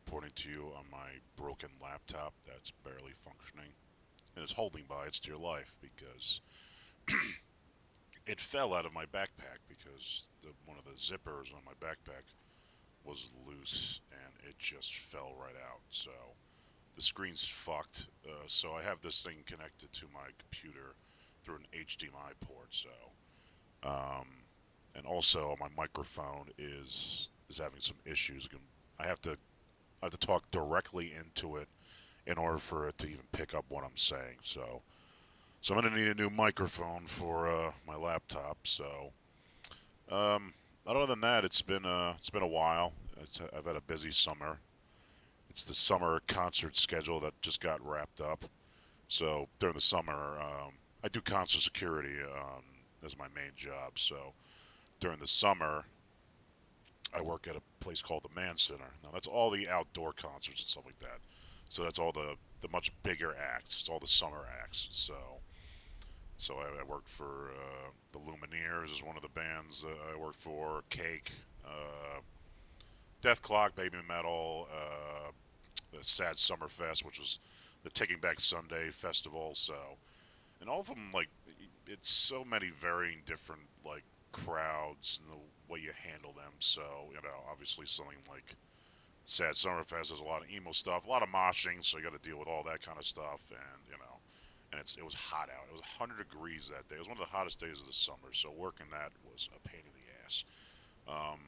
reporting to you on my broken laptop that's barely functioning and is holding by its dear life because it fell out of my backpack because one of the zippers on my backpack was loose and it just fell right out. So the screen's fucked. So I have this thing connected to my computer through an HDMI port. And also my microphone is having some issues. I have to I have to talk directly into it in order for it to even pick up what I'm saying. So I'm gonna need a new microphone for my laptop. Um, other than that, it's been a while. I've had a busy summer. It's the summer concert schedule that just got wrapped up. So during the summer, I do concert security as my main job. So during the summer, I work at a place called the Mann Center. Now that's all the outdoor concerts and stuff like that. So that's all the much bigger acts. It's all the summer acts. So I worked for the Lumineers is one of the bands I worked for. Cake, Death Clock, Baby Metal, the Sad Summer Fest, which was the Taking Back Sunday festival. And all of them it's so many varying different crowds and the way you handle them. So obviously something like Sad Summerfest has a lot of emo stuff, a lot of moshing, so you got to deal with all that kind of stuff, and it was hot out. It was 100 degrees that day. It was one of the hottest days of the summer, so working that was a pain in the ass. Um,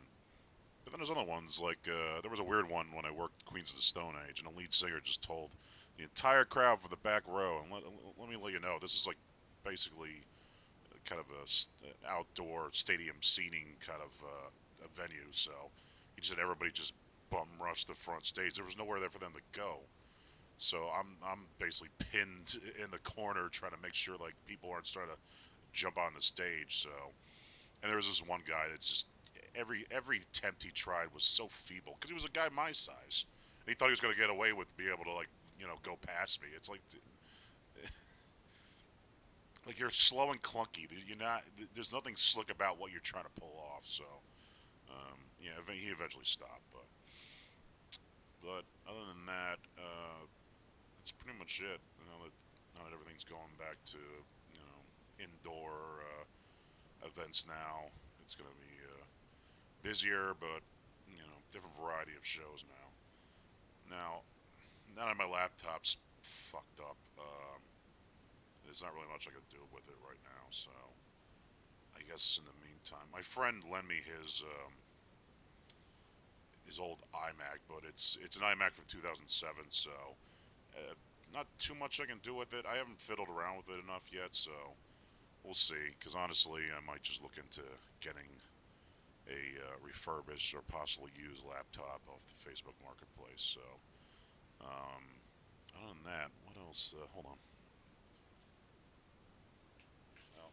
but then there's other ones there was a weird one when I worked Queens of the Stone Age, and the lead singer just told the entire crowd for the back row, and let me let you know, this is basically kind of a outdoor stadium seating kind of a venue. So he said everybody just bum rushed the front stage. There was nowhere there for them to go. So I'm basically pinned in the corner trying to make sure people aren't starting to jump on the stage. So and there was this one guy that just every attempt he tried was so feeble because he was a guy my size and he thought he was going to get away with be able to go past me. It's like you're slow and clunky. You're not. There's nothing slick about what you're trying to pull off. So, yeah, he eventually stopped. But other than that, that's pretty much it. Now that everything's going back to indoor events now, it's gonna be busier, but different variety of shows now. Now that my laptop's fucked up, there's not really much I can do with it right now. So I guess in the meantime, my friend lent me his old iMac, but it's an iMac from 2007, so not too much I can do with it. I haven't fiddled around with it enough yet, so we'll see. Because honestly, I might just look into getting a refurbished or possibly used laptop off the Facebook Marketplace. So, um, other than that, what else? Hold on. Well,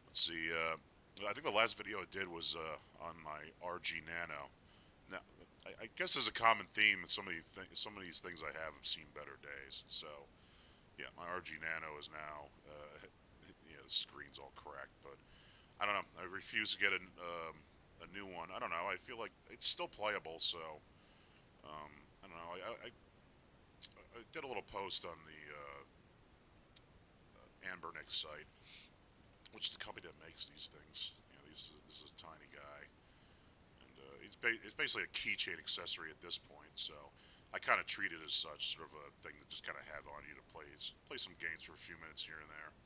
let's see. I think the last video I did was on my RG Nano. Now, I guess there's a common theme that some of these things I have seen better days. So, yeah, my RG Nano is now, the screen's all cracked, but I don't know. I refuse to get a new one. I don't know. I feel like it's still playable, so I don't know. I did a little post on the Anbernic site, which is the company that makes these things. This is a tiny guy, and it's basically a keychain accessory at this point. So I kind of treat it as such, sort of a thing to just kind of have on you to play some games for a few minutes here and there.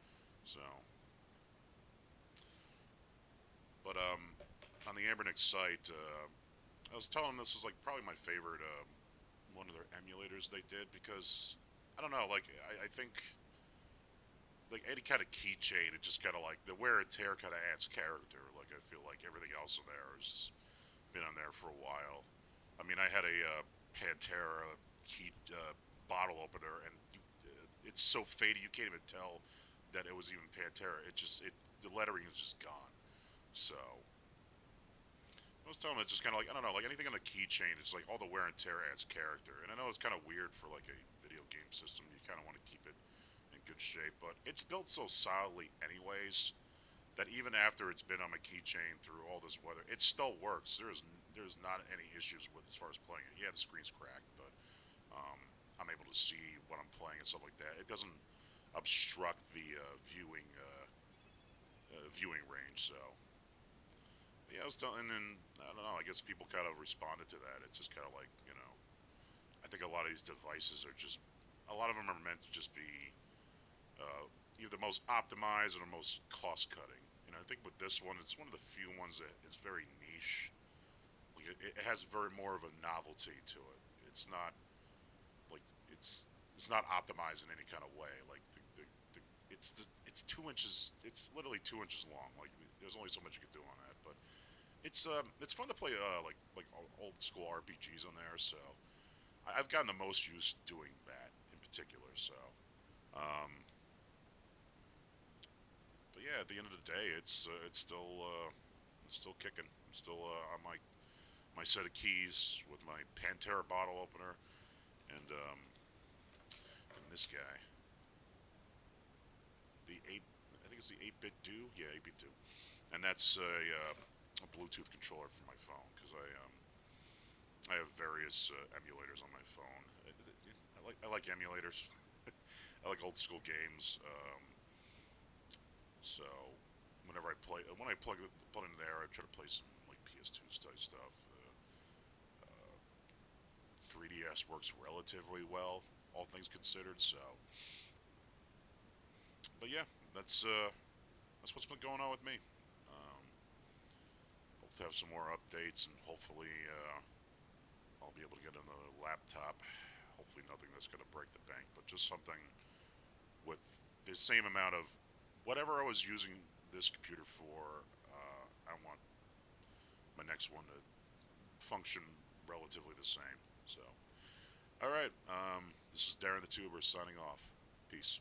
So, but on the Ambernic site, I was telling them this was probably my favorite one of their emulators they did because I don't know, I think any kind of keychain, it just kind of the wear and tear kind of adds character. I feel like everything else in there has been on there for a while. I mean, I had a Pantera key bottle opener, and it's so faded you can't even tell that it was even Pantera. The lettering is just gone. So I was telling them it's just kind of I don't know, anything on a keychain. It's all the wear and tear adds character, and I know it's kind of weird for a video game system. You kind of want to keep it in good shape, but it's built so solidly anyways that even after it's been on my keychain through all this weather, it still works. There is there's not any issues with as far as playing it. Yeah, the screen's cracked, but I'm able to see what I'm playing and stuff like that. It doesn't obstruct the viewing range. So yeah, I was telling, and I don't know. I guess people kind of responded to that. It's just kind of like, I think a lot of these devices are just, a lot of them are meant to just be uh, either the most optimized or the most cost cutting. I think with this one, it's one of the few ones that is very niche. Like it has very more of a novelty to it. It's not like it's not optimized in any kind of way. Like it's 2 inches. It's literally 2 inches long. Like there's only so much you can do on that, but it's fun to play like old school RPGs on there. So I've gotten the most use doing that in particular. So, um, but yeah, at the end of the day, it's still kicking. I'm still on my set of keys with my Pantera bottle opener and this guy, the eight. I think it's the 8-bit do. Yeah, 8-bit do, and that's a Bluetooth controller for my phone because I have various emulators on my phone. I like emulators. I like old school games. So whenever when I plug in there, I try to play some like PS2 stuff. 3DS works relatively well, all things considered. So, but yeah, that's what's been going on with me. Um, Hope to have some more updates, and hopefully I'll be able to get another laptop. Hopefully nothing that's going to break the bank, but just something with the same amount of whatever I was using this computer for. I want my next one to function relatively the same. So, all right. This is Darren the Tuber signing off. Peace.